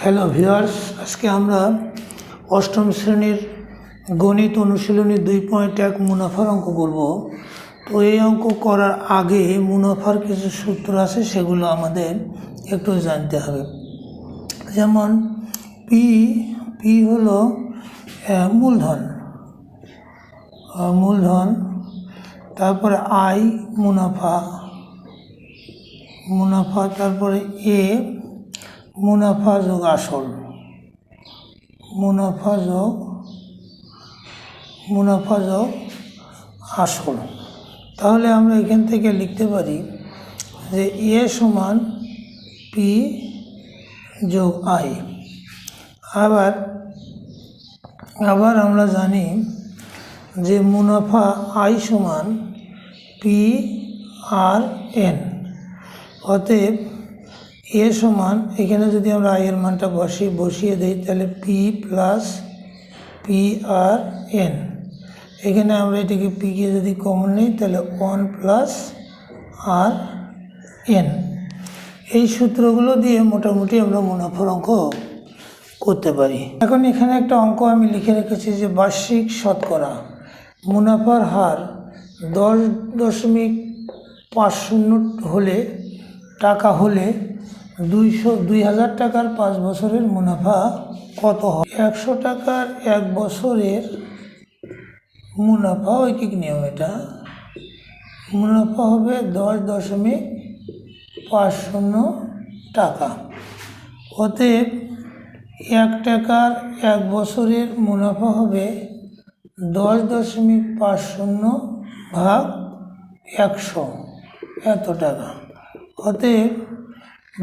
Hello viewers, আজকে আমরা অষ্টম শ্রেণীর গণিত অনুশীলনী 2.1 মুনাফার অঙ্ক করব। তো এই অঙ্ক করার আগে মুনাফার কিছু সূত্র আছে, সেগুলো আমাদের একটু জানতে হবে। যেমন পি হলো মূলধন, তারপরে আই মুনাফা, তারপরে এ মুনাফা যোগ আসল, মুনাফা যোগ আসল। তাহলে আমরা এখান থেকে লিখতে পারি যে এ সমান পি যোগ আই। আবার আমরা জানি যে মুনাফা আই সমান পি আর এন। অতএব এ সমান, এখানে যদি আমরা আই এর মানটা বসিয়ে দিই, তাহলে P plus P R N. এখানে আমরা এটাকে পিকে যদি কমন নিই, তাহলে 1 প্লাস আর এন। এই সূত্রগুলো দিয়ে মোটামুটি আমরা মুনাফার অঙ্ক করতে পারি। এখন এখানে একটা অঙ্ক আমি লিখে রেখেছি যে বার্ষিক শতকরা মুনাফার হার 10.50 টাকা হলে 2000 টাকার 5 বছরের মুনাফা কত হবে? 100 টাকার 1 বছরের মুনাফা, ঐকিক নিয়ম, এটা মুনাফা হবে 10.50 টাকা। অতএব 1 টাকার 1 বছরের মুনাফা হবে 10.50 ভাগ 100, এত টাকা। অতএব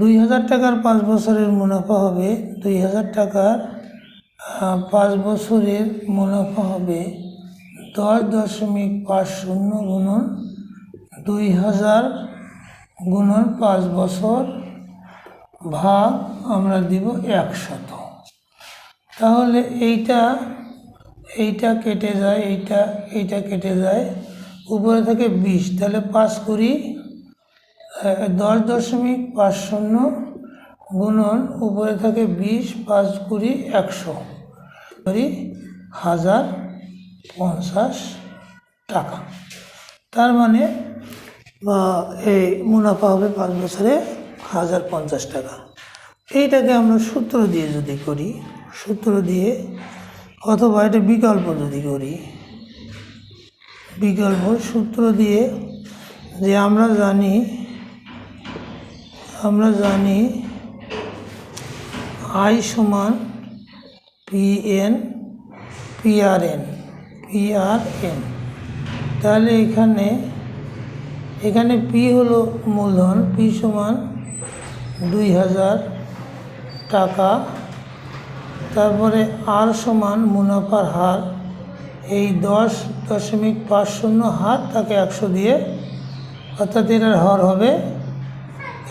2000 টাকার 5 বছরের মুনাফা হবে 2000 টাকার 5 বছরের মুনাফা হবে 10.50 গুণন 2000 গুণন 5 বছর ভাগ আমরা দিব 100। তাহলে এইটা কেটে যায়, এইটা কেটে যায়, উপরে থেকে 20, তাহলে 5 করি 10.50 গুণন উপরে থাকে 20, 5 করি 100, 1050 টাকা। তার মানে এই মুনাফা হবে 5 বছরে 1050 টাকা। এইটাকে আমরা সূত্র দিয়ে যদি করি, অথবা এটা বিকল্প যদি করি, বিকল্প সূত্র দিয়ে, যে আমরা জানি আই সমান পিআরএন। তাহলে এখানে পি হলো মূলধন, পি সমান 2000 টাকা। তারপরে আর সমান মুনাফার হার, এই 10.50 হার তাকে 100 দিয়ে, অর্থাৎ এটার হার হবে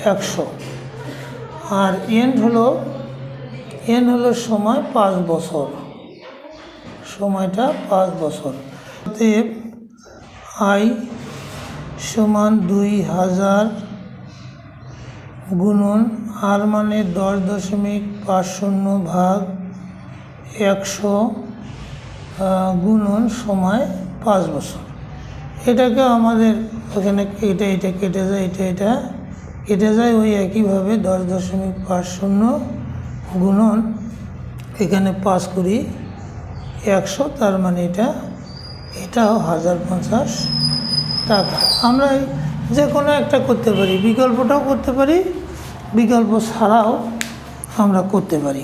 100। আর এন হলো সময় 5 বছর, সময়টা 5 বছর। অতএব আই সমান 2000 গুণন আর মানে 10.50 ভাগ 100 গুণন সময় 5 বছর। এটাকে আমাদের ওখানে এটা কেটে যায়, এটা কেটে যায়, ওই একইভাবে 10.50 গুণন এখানে 5 করি 100, তার মানে এটাও 1050 টাকা। আমরা যে কোনো একটা করতে পারি, বিকল্পটাও করতে পারি, বিকল্প ছাড়াও আমরা করতে পারি।